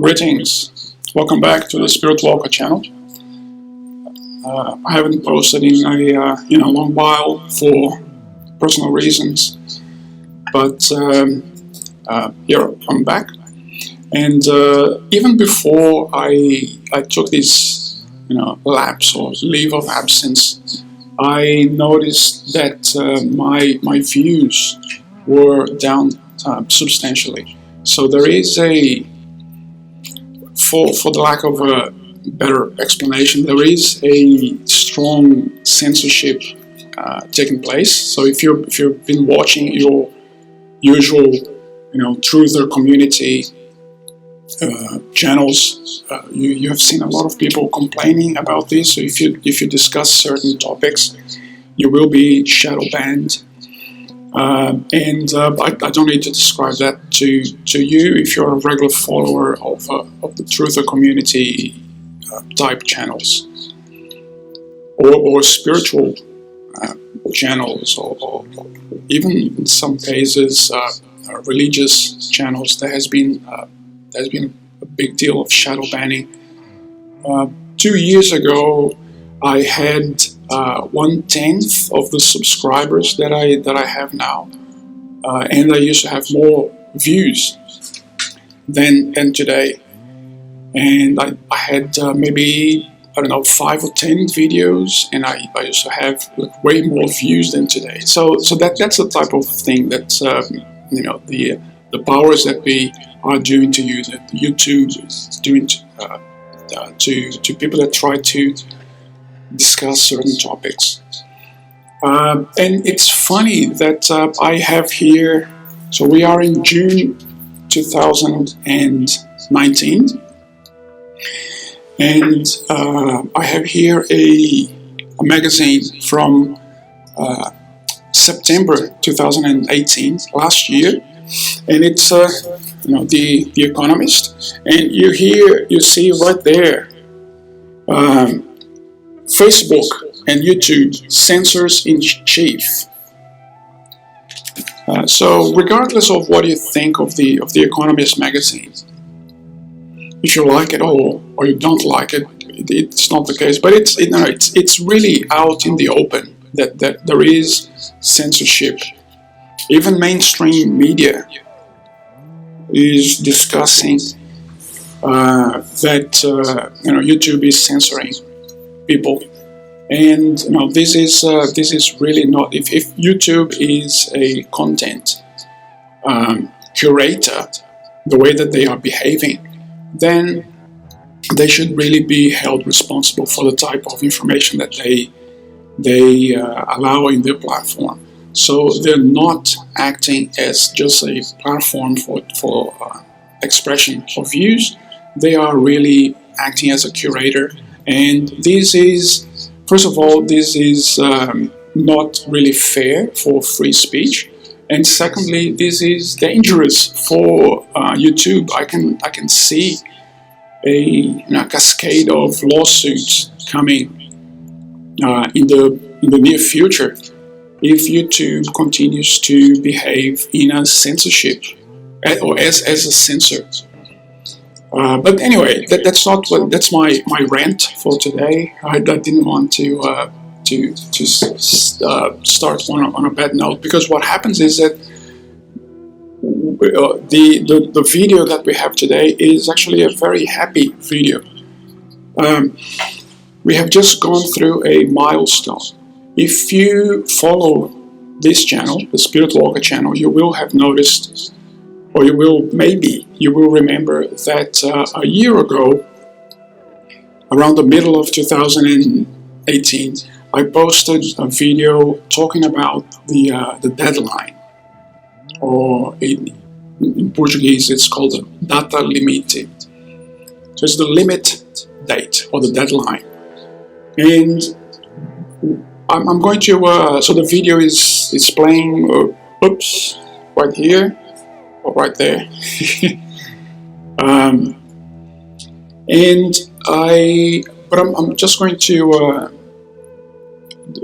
Greetings. Welcome back to the Spirit Walker channel. I haven't posted in a long while for personal reasons, but here I'm back. And even before I took this lapse or leave of absence, I noticed that my views were down substantially. So there is for the lack of a better explanation, there is a strong censorship taking place. So if you've been watching your usual truther community channels, you have seen a lot of people complaining about this. So if you discuss certain topics, you will be shadow banned. I don't need to describe that to you if you're a regular follower of the truther community type channels or spiritual channels or even in some cases religious channels. There's been a big deal of shadow banning. 2 years ago, I had 1/10 of the subscribers that I have now, and I used to have more views than today. And I had maybe 5 or 10 videos, and I used to have way more views than today. So that's the type of thing that the powers that be are doing to you, that YouTube is doing to people that try to discuss certain topics. And it's funny that I have here, so we are in June 2019, and I have here a magazine from September 2018, last year, and it's the Economist, and you see right there, Facebook and YouTube censors in chief. So regardless of what you think of the Economist magazine, if you like it or you don't like it, it's not the case. But it's really out in the open that there is censorship. Even mainstream media is discussing that YouTube is censoring people, and this is really not. If YouTube is a content curator, the way that they are behaving, then they should really be held responsible for the type of information that they allow in their platform. So they're not acting as just a platform for expression of views. They are really acting as a curator. And this is, first of all, this is not really fair for free speech. And secondly, this is dangerous for YouTube. I can see a cascade of lawsuits coming in the near future if YouTube continues to behave in a censorship or as a censor. But anyway, that's my rant for today. I didn't want to start on a bad note, because what happens is that the video that we have today is actually a very happy video. We have just gone through a milestone. If you follow this channel, the Spirit Walker channel, you will have noticed, or you will remember that a year ago, around the middle of 2018, I posted a video talking about the deadline, or in Portuguese it's called the data limite. So it's the limit date or the deadline. And I'm going to, so the video is playing, oops, right here, or right there. But I'm just going to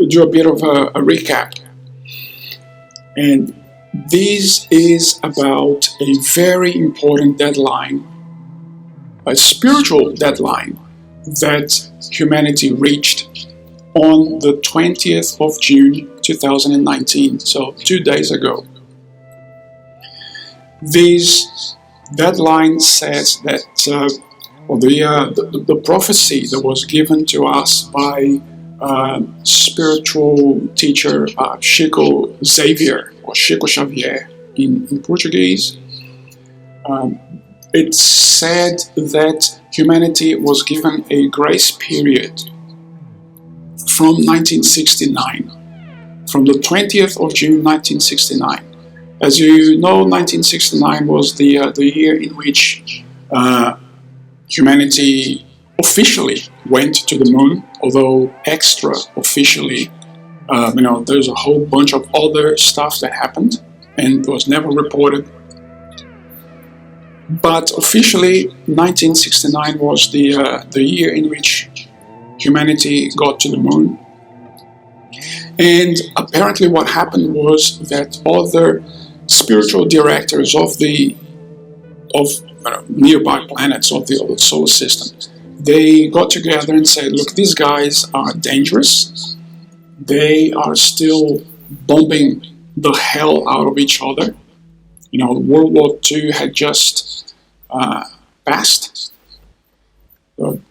do a bit of a recap. And this is about a very important deadline a spiritual deadline that humanity reached on the 20th of June 2019, so 2 days ago. This deadline says that the prophecy that was given to us by spiritual teacher Chico Xavier, or Chico Xavier in Portuguese, it said that humanity was given a grace period from 1969, from the 20th of June 1969. As you know, 1969 was the year in which humanity officially went to the moon, although extra officially, there's a whole bunch of other stuff that happened and was never reported. But officially, 1969 was the year in which humanity got to the moon. And apparently what happened was that other spiritual directors of nearby planets of the solar system, they got together and said, look, these guys are dangerous. They are still bombing the hell out of each other. World War II had just passed. There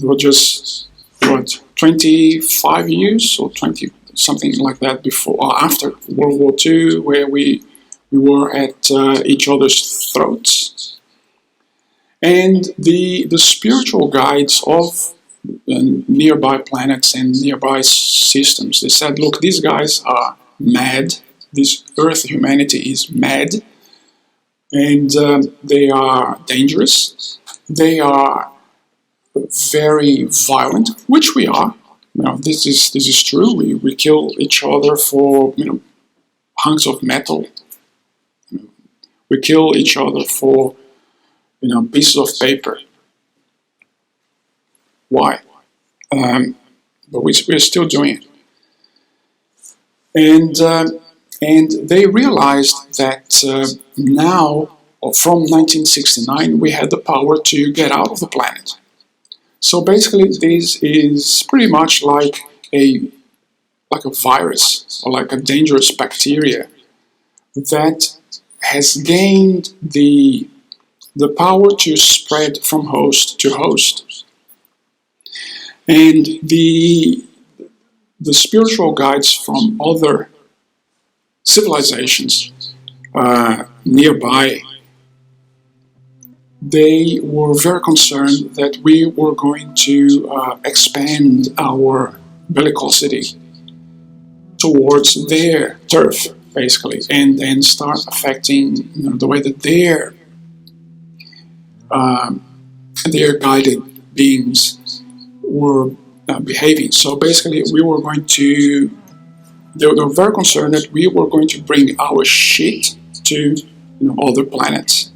were just 25 years or 20 something like that before or after World War II, where we were at each other's throats. And the spiritual guides of nearby planets and nearby systems, they said, look, these guys are mad. This Earth humanity is mad, and they are dangerous. They are very violent, which we are. This is true. We kill each other for hunks of metal. We kill each other for pieces of paper. Why? But we're still doing it. And they realized that now, or from 1969, we had the power to get out of the planet. So basically, this is pretty much like a virus or like a dangerous bacteria that has gained the power to spread from host to host. And the spiritual guides from other civilizations nearby, they were very concerned that we were going to expand our bellicosity towards their turf, basically, and start affecting the way that their guided beings were behaving. So basically, they were very concerned that we were going to bring our shit to other planets.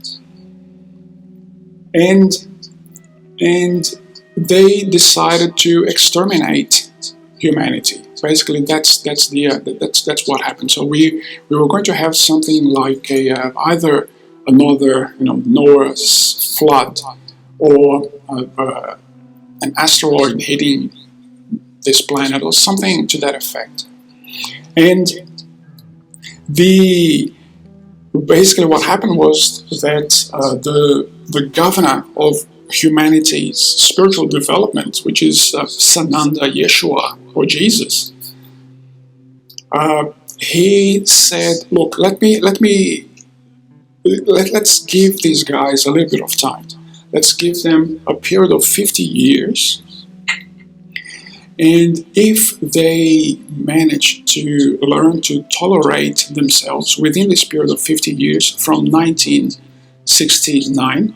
And they decided to exterminate humanity. Basically, that's what happened. So we were going to have something like either another Noah's flood or an asteroid hitting this planet or something to that effect. And basically what happened was that the governor of humanity's spiritual development, which is Sananda Yeshua, or Jesus, he said, look, let's give these guys a little bit of time. Let's give them a period of 50 years. And if they manage to learn to tolerate themselves within this period of 50 years from 1969,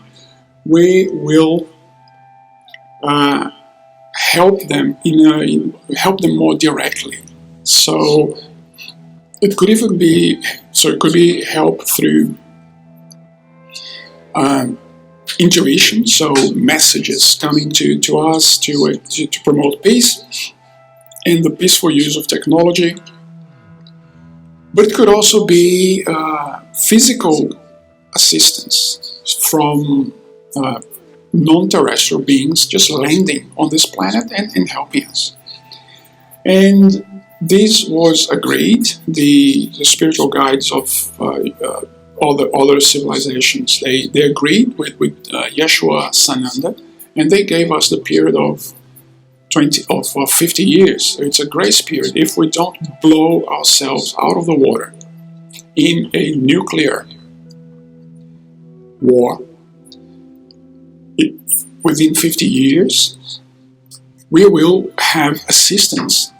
we will help them help them more directly. So it could even be help through intuition, so messages coming to us to promote peace and the peaceful use of technology. But it could also be physical assistance from non-terrestrial beings just landing on this planet and helping us. And this was agreed. The spiritual guides of all the other civilizations, they agreed with Yeshua Sananda, and they gave us the period of 50 years. It's a grace period. If we don't blow ourselves out of the water in a nuclear war, within 50 years, we will have assistance.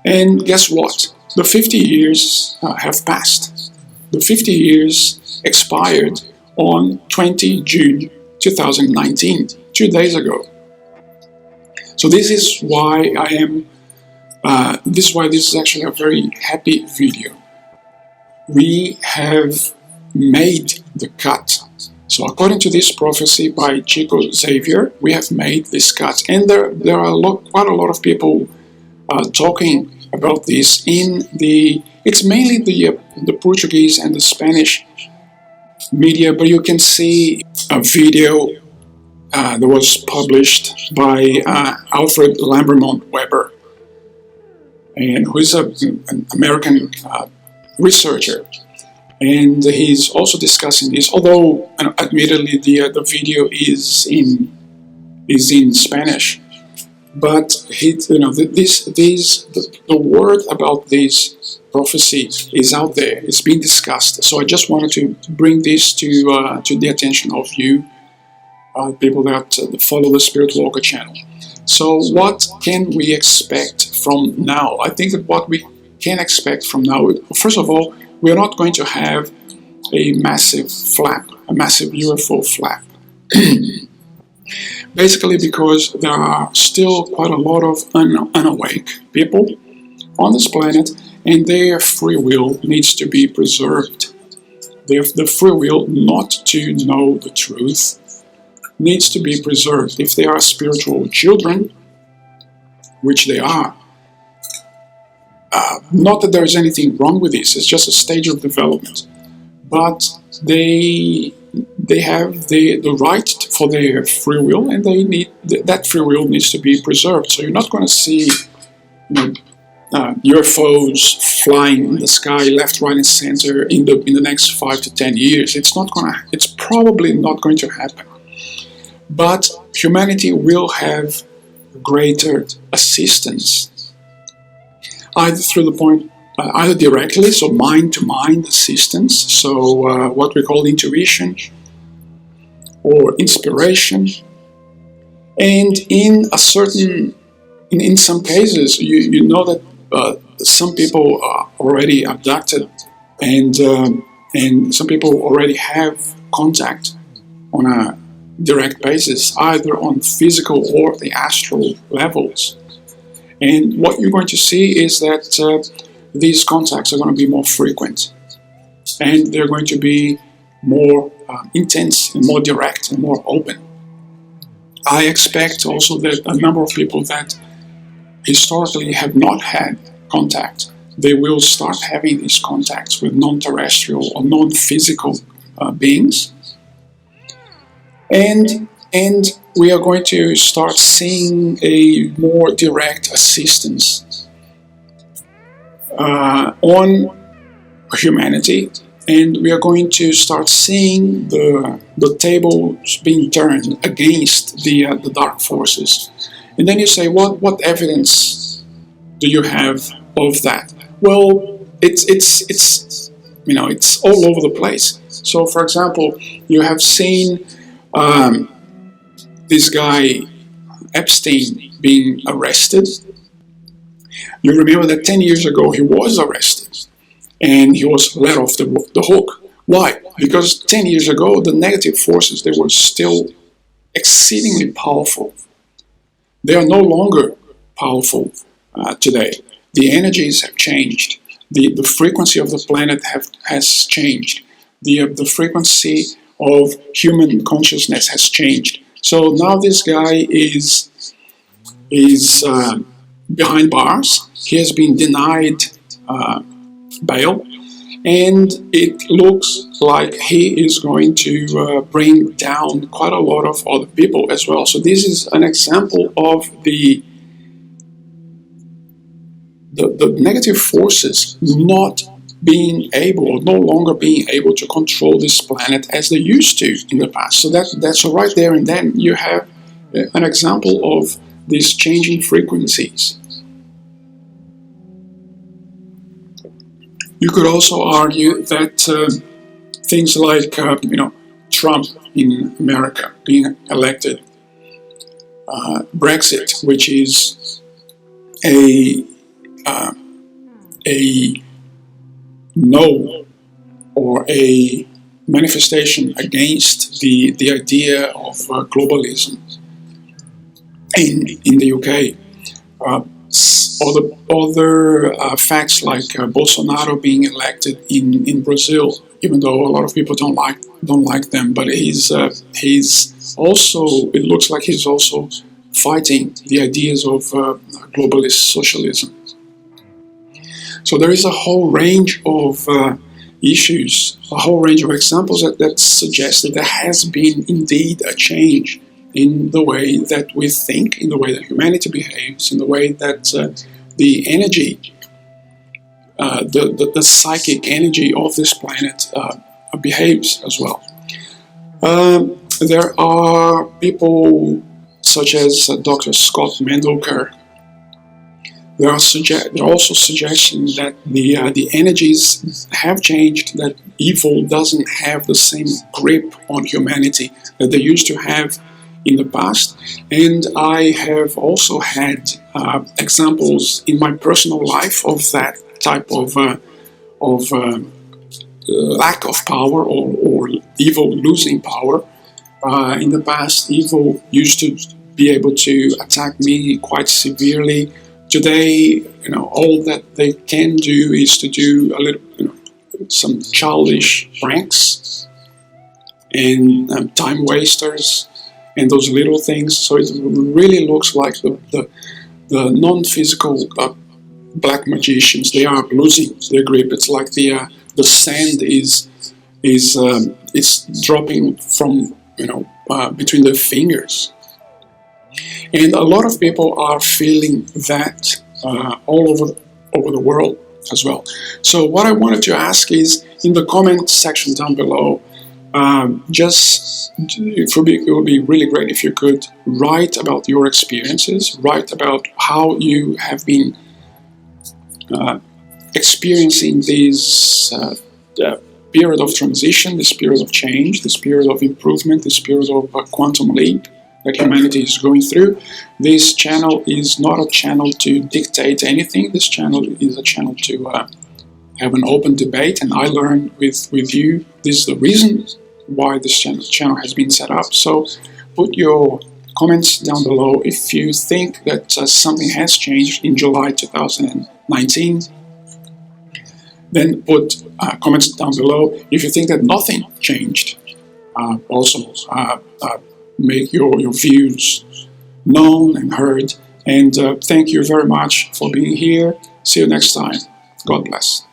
And guess what? The 50 years have passed. The 50 years expired on 20 June 2019, 2 days ago. So this is why this is actually a very happy video. We have made the cut. So according to this prophecy by Chico Xavier, we have made this cut. And there are quite a lot of people talking about this it's mainly the Portuguese and the Spanish media, but you can see a video that was published by Alfred Lambermont Weber, and who is an American researcher. And he's also discussing this, although admittedly the video is in Spanish. But the word about this prophecy is out there. It's being discussed. So I just wanted to bring this to the attention of you, people that follow the Spirit Walker channel. So what can we expect from now? I think that what we can expect from now, first of all, we're not going to have a massive flap, a massive UFO flap. Basically because there are still quite a lot of unawake people on this planet, and their free will needs to be preserved. The free will not to know the truth needs to be preserved. If they are spiritual children, which they are, not that there is anything wrong with this, it's just a stage of development, but they have the right for their free will, and that free will needs to be preserved. So you're not going to see UFOs flying in the sky left, right, and center in the next 5 to 10 years. It's probably not going to happen. But humanity will have greater assistance, either directly, so mind-to-mind assistance, so what we call intuition or inspiration, and in some cases, you know that some people are already abducted, and some people already have contact on a direct basis, either on physical or the astral levels. And what you're going to see is that these contacts are going to be more frequent, and they're going to be more intense and more direct and more open. I expect also that a number of people that historically have not had contact, they will start having these contacts with non-terrestrial or non-physical beings. And we are going to start seeing a more direct assistance on humanity, and we are going to start seeing the tables being turned against the dark forces. And then you say, what evidence do you have of that? Well, it's all over the place. So, for example, you have seen this guy Epstein being arrested. You remember that 10 years ago he was arrested and he was let off the hook. Why? Because 10 years ago the negative forces, they were still exceedingly powerful. They are no longer powerful today. The energies have changed. The frequency of the planet has changed. The frequency of human consciousness has changed. So now this guy is behind bars. He has been denied bail, And it looks like he is going to bring down quite a lot of other people as well. So this is an example of the negative forces not being able, no longer being able to control this planet as they used to in the past. So that's right there and then you have an example of these changing frequencies. You could also argue that things like, Trump in America being elected, Brexit, which is a no or a manifestation against the idea of globalism in the UK. Other facts like Bolsonaro being elected in Brazil, even though a lot of people don't like them, but he's also, it looks like he's also fighting the ideas of globalist socialism. So there is a whole range of issues, a whole range of examples that suggest that there has been indeed a change in the way that we think, in the way that humanity behaves, in the way that the energy, the psychic energy of this planet behaves as well. There are people such as Dr. Scott Mendelker. There are also suggestions that the energies have changed, that evil doesn't have the same grip on humanity that they used to have in the past. And I have also had examples in my personal life of that type of lack of power or evil losing power. In the past, evil used to be able to attack me quite severely. Today, all that they can do is to do a little, some childish pranks and time wasters and those little things. So it really looks like the non-physical black magicians, they are losing their grip. It's like the sand is dropping from between their fingers. And a lot of people are feeling that all over the world as well. So what I wanted to ask is, in the comment section down below, it would be really great if you could write about your experiences, write about how you have been experiencing this period of transition, this period of change, this period of improvement, this period of quantum leap that humanity is going through. This channel is not a channel to dictate anything. This channel is a channel to have an open debate, and I learn with you. This is the reason why this channel has been set up. So put your comments down below if you think that something has changed in July 2019. Then put comments down below if you think that nothing changed. Also make your views known and heard. And thank you very much for being here. See you next time. God bless.